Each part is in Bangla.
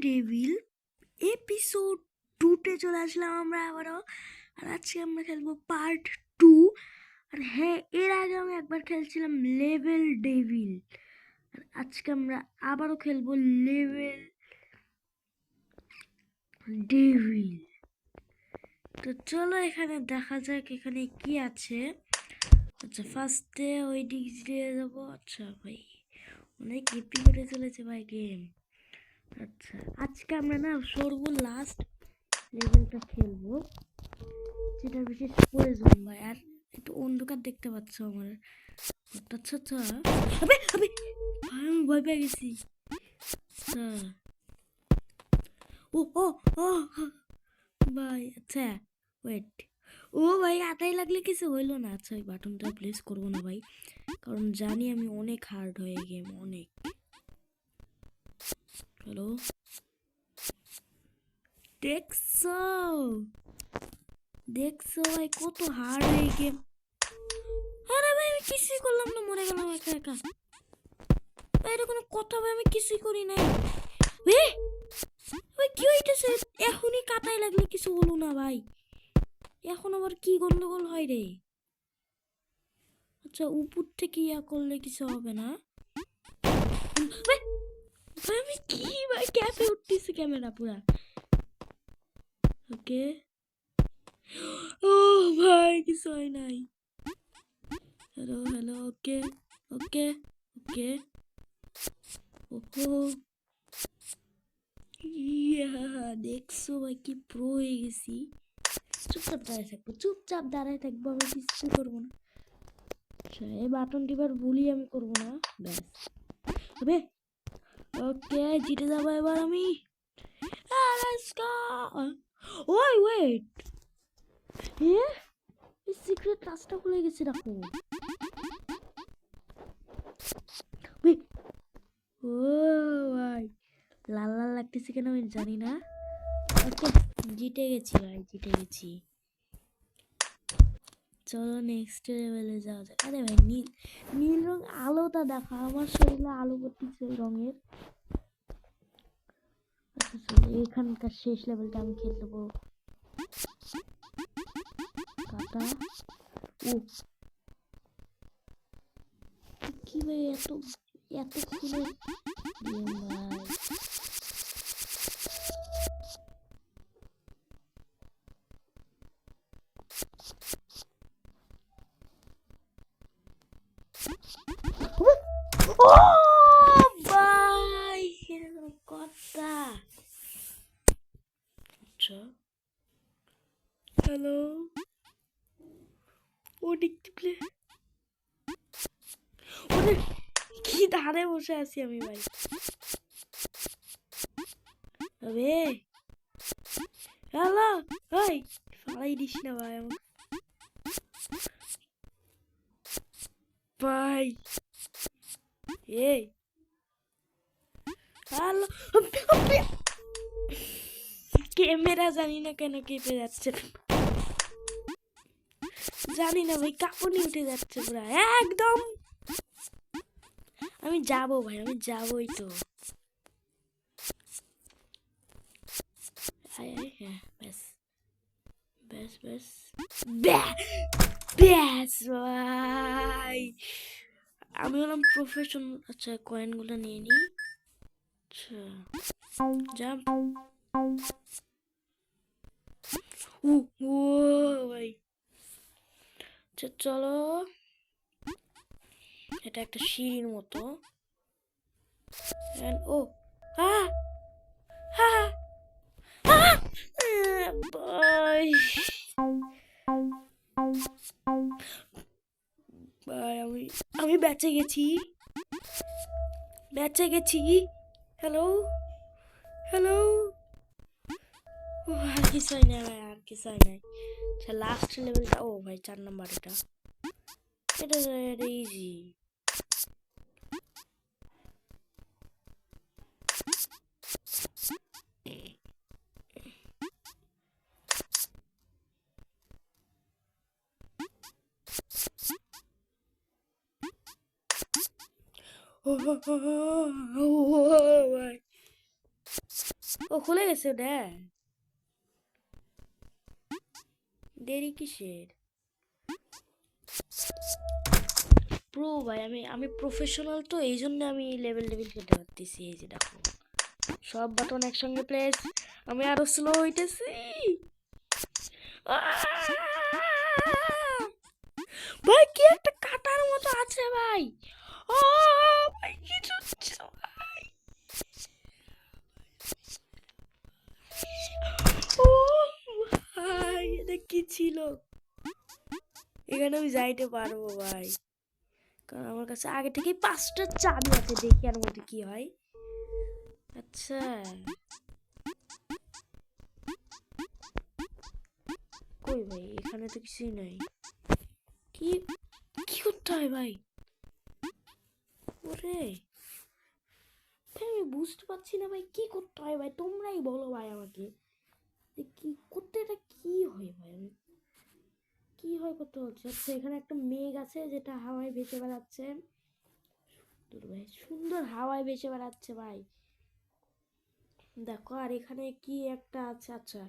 ডেভিল এপিসোড 2-তে চলে আসলাম আমরা আবারও। আর আজকে আমরা খেলবো পার্ট 2। আর হ্যাঁ, এর আগে আমি একবার খেলছিলাম লেভেল ডেভিল, আর আজকে আমরা আবারও খেলবো লেভেল ডেভিল। তো চলো এখানে দেখা যাক এখানে কি আছে। আচ্ছা, ফার্স্টে ওই দিক দিয়ে যাবো। আচ্ছা ভাই, অনেক ইপি করে চলেছে ভাই গেম। আচ্ছা, আজকে আমরা না সরবো লাস্ট লেভেলটা খেলবো, যেটা বিশেষ প্রয়োজন ভাই। আর একটু অন্ধকার দেখতে পাচ্ছ আমার। আচ্ছা আচ্ছা, আবে আবে ভাই, আমি ভয় পেয়ে গেছি। আচ্ছা, ও ও ও ভাই, আচ্ছা ওয়েট। ও ভাই, আটাই লাগলে কিছু হইলো না। আচ্ছা, ওই বাটনটা প্রেস করবো না ভাই, কারণ জানি আমি অনেক হার্ড হয়ে গেম, অনেক। হ্যালো, দেখছো দেখছো ভাই কত হার্ড হয়ে গেম। আরে ভাই, আমি কিছুই করলাম না, মরে গেলাম একা একা। ভাই এটা কোনো কথা ভাই, আমি কিছুই করি নাই। ভাই কি হইতেছে? এখনই কাটাই লাগলে কিছু হলো না ভাই, এখন আবার কি গন্ডগোল হয় রে? আচ্ছা, উপর থেকে ইয়া করলে কিছু হবে না ভাই। ভাই আমি কি ভাই, ক্যাপে উঠতেছে ক্যামেরা পুরা। ওকে, ও ভাই কিছু হয় নাই। হ্যালো হ্যালো, ওকে ওকে ওকে। ওহো, ইয়া, দেখছো ভাই কি প্রো হয়ে গেছি। চুপচাপ দাঁড়ায় থাকবো, চুপচাপ দাঁড়ায় থাকবো, আমি কিছু করবো না। আচ্ছা, এই বাটন টিপার ভুলই আমি করবো না, ব্যাস হবে। ওকে, জিতে যাবো এবার আমি। ওই ওয়েট, এই সিক্রেট রাস্তা খুলে গেছে দেখো। ও ভাই, লাল লাল লাগতেছে কেন আমি জানি না। ওকে, জিতে গেছি ভাই, জিতে গেছি। চলো নেক্সট লেভেলে যাওয়া যাক। আরে ভাই, নীল নীল রং আলোটা দেখা, আমার শরীরে আলো পড়তেছে ওই রঙের। আচ্ছা চলো, এখানকার শেষ লেভেলটা আমি খেলে দেবো। কাটা, ও কি ভাই, এত এত খুলে গেম ভাই। ও ভাই, এরকম কথা। আচ্ছা, হ্যালো, ও দেখতে প্লে, ওরে কি ধারে বসে আছি আমি ভাই। আবে হ্যালো ভাই, ফালাই দিস না ভাই আমার ভাই। এই হ্যালো, ক্যামেরা জানি না কেন কেঁপে যাচ্ছে, জানি না ভাই, কাঁপুনি উঠে যাচ্ছে পুরা একদম। আমি যাবো ভাই, আমি যাবোই তো। হ্যাঁ, ব্যাস ব্যাস ব্যাস ব্যাস ভাই, আমি হলাম প্রফেশনাল। আচ্ছা, কয়েনগুলো নিয়ে নিই। আচ্ছা, জাম্প। ও ভাই, আচ্ছা চলো, এটা একটা সিঁড়ির মতো। ও হা হা ভাই, ভাই আমি আমি বেঁচে গেছি, বেঁচে গেছি। হ্যালো হ্যালো, আর কিছু হয় না ভাই, আর কিছু হয় নাই। আচ্ছা, লাস্ট লেভেলটা, ও ভাই 4 নাম্বার, এটা এটা ইজি। ও ভাই, ও খুলে গেছে ওটা, দেরি কিসের? প্রো ভাই, আমি প্রফেশনাল, তো এই জন্য আমি লেভেল খেলতে পারতেছি। এই যে দেখো সব বাটন একসঙ্গে প্লেস। আমি আরো স্লো হইতেছি। ভাই কি একটা কাটার মতো আছে ভাই। ও ভাই কিছু হচ্ছে ভাই। ও ভাই এটা কি ছিল? এখানে আমি যাইতে পারবো ভাই, কারণ আমার কাছে আগে থেকে 5টা চাবি আছে। দেখি আর মধ্যে কি হয়। আচ্ছা কই ভাই, এখানে তো কিছুই নাই। কি কি করতে হয় ভাই? ওরে ভাই আমি বুঝতে পারছি না ভাই, কি করতে হয় ভাই? তোমরাই বলো ভাই আমাকে, যে কি করতে, এটা কি হয় ভাই? আমি কি হয় করতে হচ্ছে? আচ্ছা এখানে একটা মেঘ আছে যেটা হাওয়ায় ভেসে বেড়াচ্ছে। ভাই সুন্দর হাওয়ায় ভেসে বেড়াচ্ছে ভাই, দেখো। আর এখানে কি একটা আছে। আচ্ছা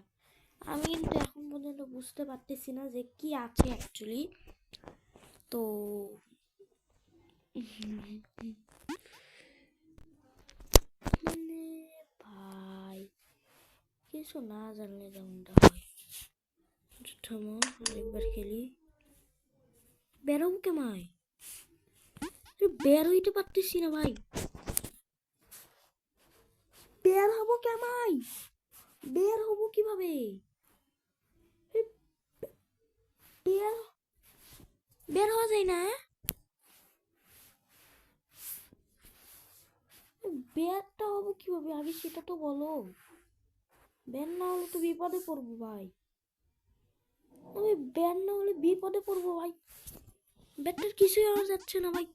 আমি কিন্তু এখন পর্যন্ত বুঝতে পারতেছি না যে কি আছে অ্যাকচুয়ালি। তো মানে ভাই কিছু না জানলে যেমনটা হয়। থামো আরেকবার খেলি। বেরোবো কেমায়? বের হইতে পারতেছি না ভাই। বের হবো কেমায়? বের হবো কিভাবে? বের বের হওয়া যায় না? বেরটা হবো কিভাবে আগে সেটা তো বলো। বের না হলে তো বিপদে পড়বো ভাই। আমি বের না হলে বিপদে পড়বো ভাই। বেরটার কিছুই হওয়া যাচ্ছে না ভাই।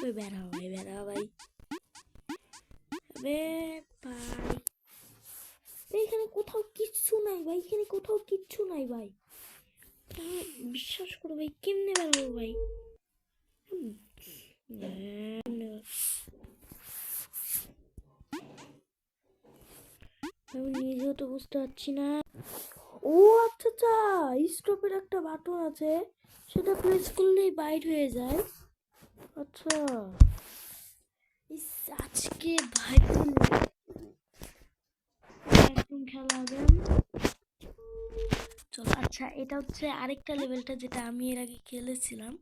ওই বের হও ভাই, বের হও ভাই। আবে ভাই এইখানে কোথাও কিচ্ছু নাই ভাই, এখানে কোথাও কিচ্ছু নাই ভাই। বিশ্বাস করো ভাই, কেমনে বের হবো ভাই? আমি নিজেও তো বুঝতে পারছি না। ও আচ্ছা আচ্ছা, স্টপের একটা বাটন আছে, সেটা প্রেস করলেই বাইট হয়ে যায়। আচ্ছা আজকে ভাই একদম খেলা হবে। চলো আচ্ছা, এটা হচ্ছে আরেকটা লেভেলটা যেটা আমি এর আগে খেলেছিলাম।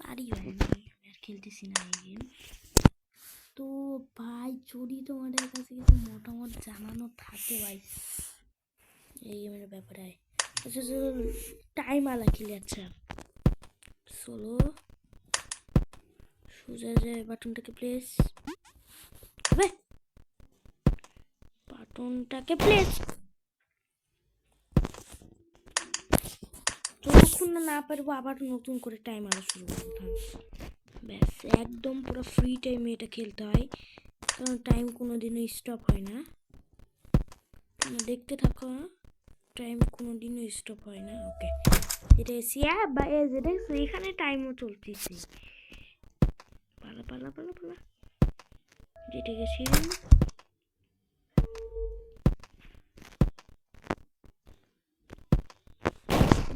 পারি ভাই, আমি আর খেলতেছি না এই গেম। তো ভাই যদি তোমাদের কাছে কিছু মতামত জানানো থাকে ভাই এই গেমের ব্যাপারে। আচ্ছা চলো টাইম আলা খেলি। আচ্ছা চলো সোজা যায় বাটনটাকে প্লেস, হবে বাটনটাকে প্লেস। যতক্ষণ না পারবো আবার নতুন করে টাইম আলা শুরু করতে হবে। ব্যাস একদম পুরো ফ্রি টাইমে এটা খেলতে হয়, কারণ টাইম কোনোদিনও স্টপ হয় না। তোমরা দেখতে থাকো, টাইম কোনোদিনও স্টপ হয় না। ওকে যেটা এসিয়া বা এ যে দেখছো এখানে টাইমও চলতেছে। পালা পালা পালা পালা, যেটা গেছি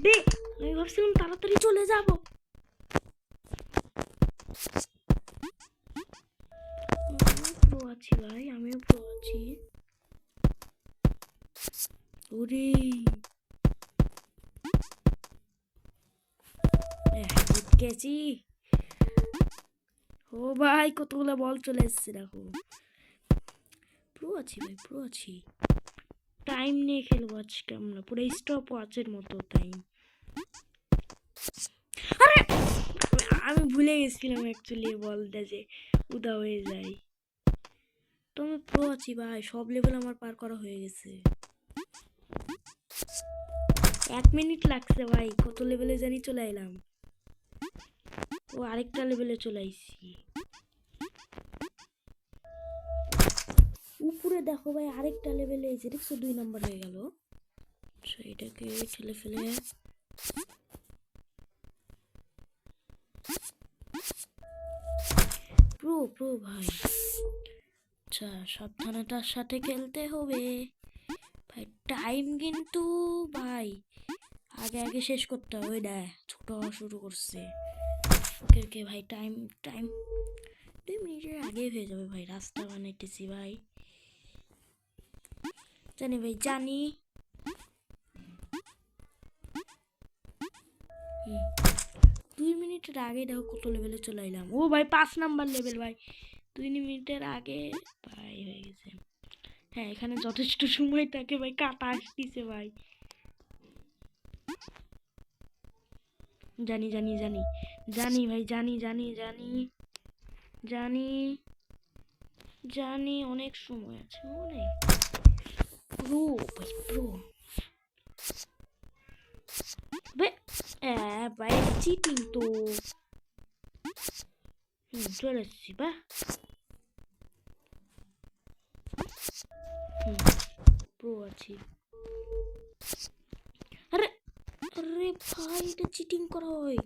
বে। আমি ভাবছিলাম তাড়াতাড়ি চলে যাব। প্রো আছি ভাই, আমিও প্রো আছি। ওরে গেছি। ও ভাই কতগুলো বল চলে এসছে দেখো। প্রো আছি ভাই, প্রো আছি। টাইম নিয়ে খেলবো আজকে আমরা, পুরো স্টপ ওয়াচের মতো টাইম। আরে আমি ভুলে গেছিলাম অ্যাকচুয়ালি বলটা যে উদা হয়ে যায়। তো আমি প্রো আছি ভাই, সব লেভেল আমার পার করা হয়ে গেছে। 1 মিনিট লাগছে ভাই, কত লেভেলে জানি চলে এলাম। ও আরেকটা লেভেলে চলে আইছি। উপরে দেখো ভাই আরেকটা লেভেলে এসে দেখছো 2 নম্বর হয়ে গেল। আচ্ছা এটাকে ঠেলে ফেলে প্রো প্রো ভাই। আচ্ছা, সাবধানতার সাথে খেলতে হবে ভাই। টাইম কিন্তু ভাই আগে আগে শেষ করতে হবে। না ছোট হওয়া শুরু করছে। ওকে ওকে ভাই, টাইম টাইম 2 মিনিটের আগে হয়ে যাবে ভাই। রাস্তা বানাইতেছি ভাই, জানি ভাই জানি। 2 মিনিটের আগে দেখো কত লেভেলে চলে এলাম। ও ভাই 5 নাম্বার লেভেল ভাই। 2 মিনিটের আগে ভাই হয়ে গেছে। হ্যাঁ, এখানে যথেষ্ট সময় থাকে ভাই। কাটা আসতেছে ভাই। জানি জানি জানি জানি ভাই, জানি জানি জানি জানি জানি অনেক সময় আছে, অনেক। প্রো ভাই, প্রো ভাই। চিটিং তো। চলে এসছি বা। প্রো আছি। আরে আরে ভাই, এটা চিটিং করা হয়।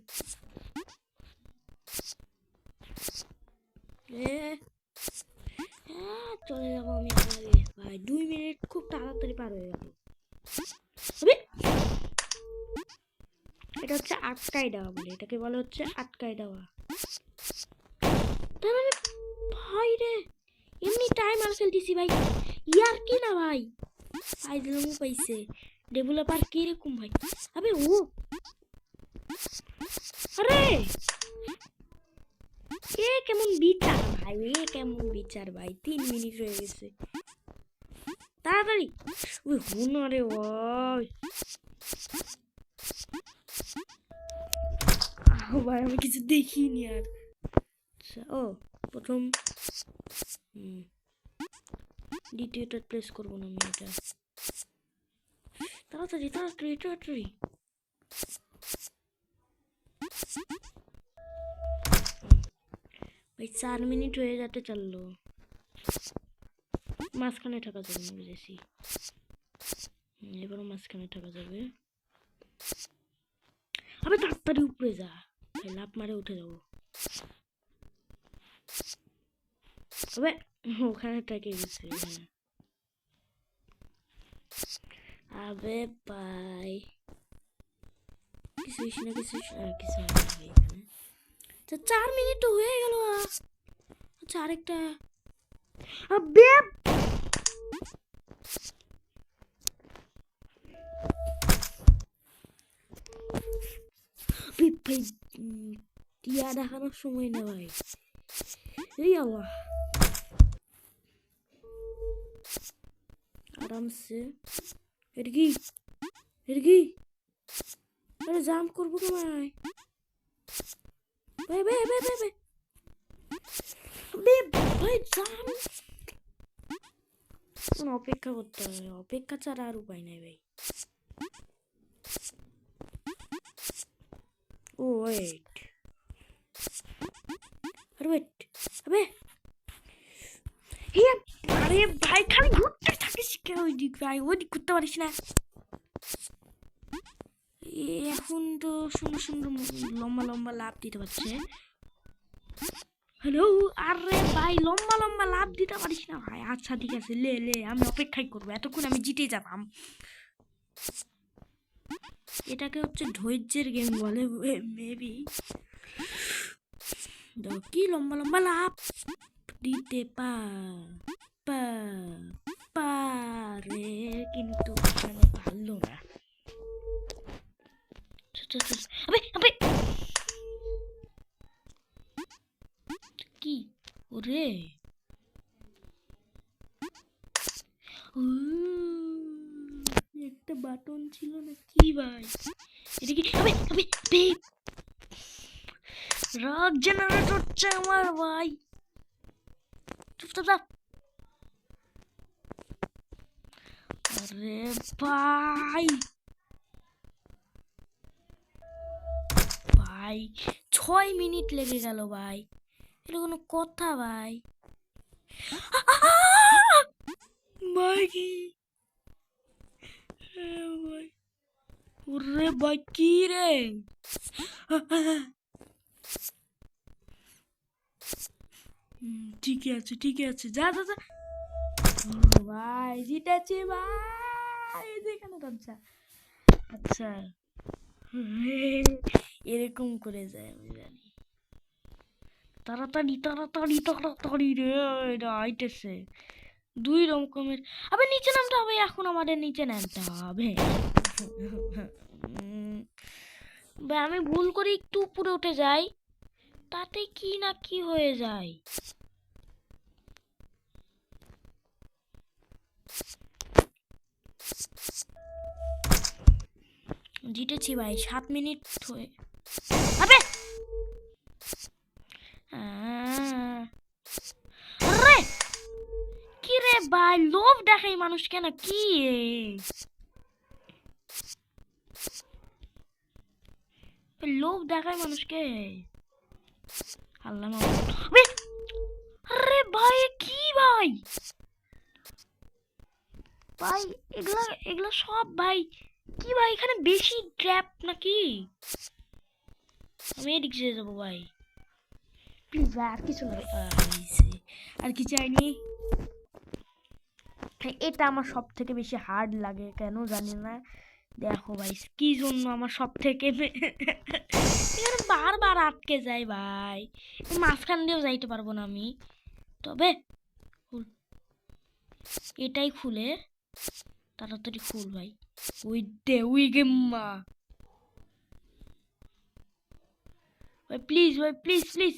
চলে যাবো আমি আগে ভাই। 2 মিনিট খুব তাড়াতাড়ি পার হয়ে গেল। এটা হচ্ছে আটকায় দেওয়া বলে, এটাকে বলে হচ্ছে আটকায় দেওয়া। তাহলে ভাই রে, এমনি টাইম আর খেলতেছি ভাই। ইয়ার কি না ভাই, আইজলামও পাইছে। ডেভেলপার কিরকম ভাই। আবে ও, আরে এ কেমন বিচার ভাই, এ কেমন বিচার ভাই। 3 মিনিট হয়ে গেছে, তাড়াতাড়ি। ওই হুন রে ওই ভাই, আমি কিছু দেখিনি আর। আচ্ছা, ও প্রথম দ্বিতীয়টা প্লেস করবো না আমি। এটা তাড়াতাড়ি তাড়াতাড়ি তাড়াতাড়ি। ভাই 4 মিনিট হয়ে যেতে চললো। মাঝখানে থাকা যাবে না, বুঝেছি। এবারও মাঝখানে থাকা যাবে। আবে তাড়াতাড়ি উপরে যা ভাই, লাফ মারে উঠে যাবো। আবে ওখানে থেকে গেছে। আবে ভাই কিছু না কিছু কিছু ভাই। এখানে তো 4 মিনিট তো হয়ে গেল। আচ্ছা আরেকটা। আবে ভাই, টিয়া দেখানোর সময় না ভাই। এই আল্লাহ, আরামসে। এটা কি, এটা কি? আরে জাম করবো তো ভাই। ভাই ভাই ভাই ভাই ভাই ভাই জাম। অপেক্ষা করতে হবে, অপেক্ষা ছাড়া আর উপায় নাই ভাই। ও ওয়েট, আরে ওয়েট, আবে আরে ভাই খালি ঘুরতে থাকিস কেন? ওই দিক ভাই, ওই দিক ঘুরতে পারিস না। এখন তো সুন্দর সুন্দর লম্বা লম্বা লাভ দিতে পারছে। হ্যালো, আরে ভাই লম্বা লম্বা লাভ দিতে পারিস না ভাই। আচ্ছা ঠিক আছে, লে লে, আমি অপেক্ষাই করবো। এতক্ষণ আমি জিতে যেতাম। এটাকে হচ্ছে ধৈর্যের গেম বলে মেবি। কি লম্বা লম্বা লাভ দিতে পারে, কিন্তু এখানে পারলো না। আবে আবে কি ওরে, একটা বাটন ছিল না কি ভাই? এটা কি? আবে আবে রাগ জেনারেট হচ্ছে আমার ভাই। চুপ। আরে ভাই ভাই 6 মিনিট লেগে গেল ভাই। এটা কোনো কথা ভাই? ভাই কি ভাই, ওরে ভাই কি রে? ঠিকই আছে, ঠিকই আছে, যা যা যা। ভাই জিতেছি ভাই, এখানে দরজা। আচ্ছা এরকম করে যায় আমি জানি। তাড়াতাড়ি তাড়াতাড়ি তাড়াতাড়ি রে, এটা আইতেছে। দুই রকমের। আবে নিচে নামতে হবে, এখন আমাদের নিচে নামতে হবে। ভাই আমি ভুল করে একটু উপরে উঠে যাই, তাতে কি না কি হয়ে যায়। জিতেছি ভাই, 7 মিনিট হয়ে। আবে আরে কি রে ভাই, লোভ দেখাই মানুষ কেন, কি লোভ দেখায় মানুষকে। আল্লাহ আরে ভাই কি ভাই, ভাই এগুলা এগুলা সব ভাই কি ভাই, এখানে বেশি ট্র্যাপ নাকি? আমি এদিক দিয়ে যাবো ভাই, প্লিজ ভাই আর কিছু না। আর কি চাইনি। এটা আমার সব থেকে বেশি হার্ড লাগে কেন জানি না। দেখো ভাই কি জন্য আমার সব থেকে এখানে বারবার আটকে যায় ভাই, মাঝখান দিয়েও যাইতে পারবো না আমি। তবে এটাই খুলে, তাড়াতাড়ি খুল ভাই। ওই দে উই গেম্মা ভাই, প্লিজ ভাই, প্লিজ প্লিজ।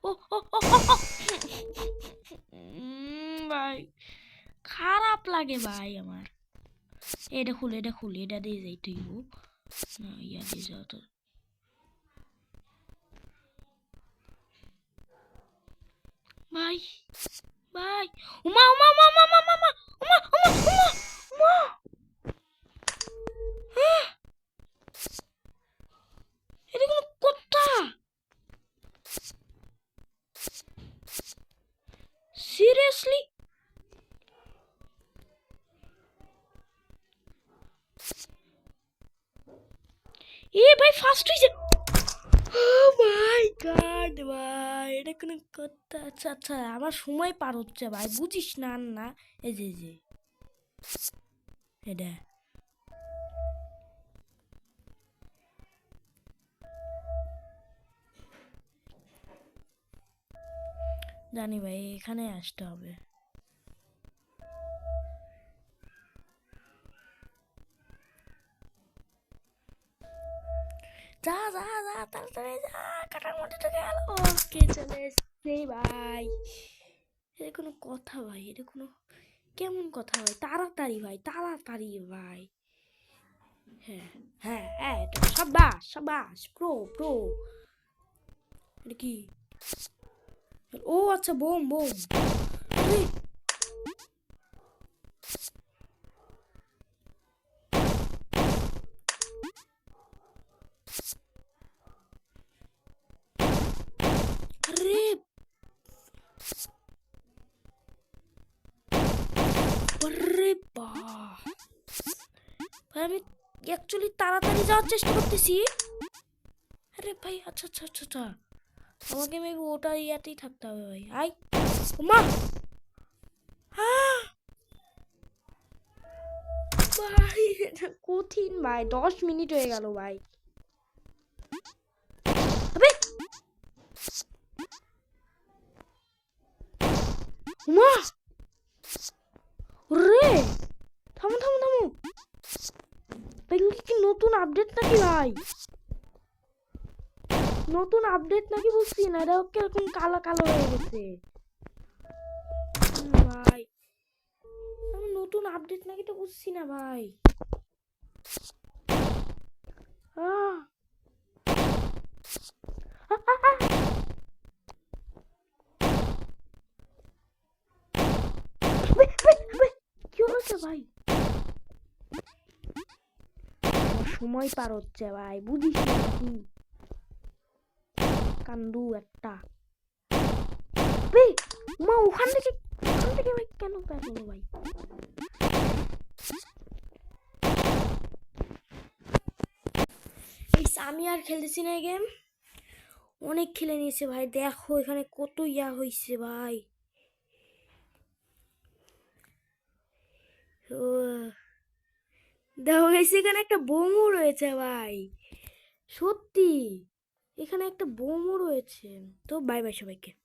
ও ও ও ভাই খারাপ লাগে ভাই আমার। এটা খুলে, এটা খুলে, এটা দিয়ে যাইতে হইব না, ইয়া দিয়ে যাও তো। ভাই ভাই, উমা উমা উমা উমা উমা উমা উমা উমা উমা উমা, এটা কোনো কথা? সিরিয়াসলি? এ ভাই ফার্স্ট হইছে। ও মাই গড ভাই, এটা কোনো কথা? আচ্ছা আচ্ছা, আমার সময় পার হচ্ছে ভাই, বুঝিস না না। এই যে যে এটা জানি ভাই, এখানে আসতে হবে। যা যা যা তাড়াতাড়ি যা, কাটার মধ্যে তো গেল। ওকে চলে এসছি ভাই। এটা কোনো কথা ভাই, এটা কোনো কেমন কথা ভাই? তাড়াতাড়ি ভাই, তাড়াতাড়ি ভাই। হ্যাঁ হ্যাঁ হ্যাঁ, এটা সাবাস সাবাস, প্রো প্রো। এটা কি? ও আচ্ছা, বোম বোম। আরে আরে আরে বাহ ভাই, আমি অ্যাকচুয়ালি তাড়াতাড়ি যাওয়ার চেষ্টা করতেছি। আরে ভাই আচ্ছা আচ্ছা আচ্ছা আচ্ছা, আমাকে মেবি ওটা ইয়াতেই থাকতে হবে ভাই। আই মা ভাই, এটা কঠিন ভাই, 10 মিনিট হয়ে গেল ভাই। আবে মা রে, থামো থামো থামো ভাই, কি নতুন আপডেট নাকি ভাই? নতুন আপডেট নাকি বুঝছি না, এটা কিরকম কালো কালো হয়ে গেছে ভাই। আমি নতুন আপডেট নাকি তো বুঝছি না ভাই। আহ কি হচ্ছে ভাই? সময় পার হচ্ছে ভাই, বুঝিস নাকি? কান্দু একটা। মা ওখান থেকে ভাই কেন ব্যাক হলো ভাই? এই আমি আর খেলতেছি না গেম, অনেক খেলে নিয়েছে ভাই। দেখো এখানে কত ইয়া হয়েছে ভাই। ও দেখো guys, এখানে একটা বোমও রয়েছে ভাই, সত্যি এখানে একটা বোমও রয়েছে। তো বাই বাই সবাইকে।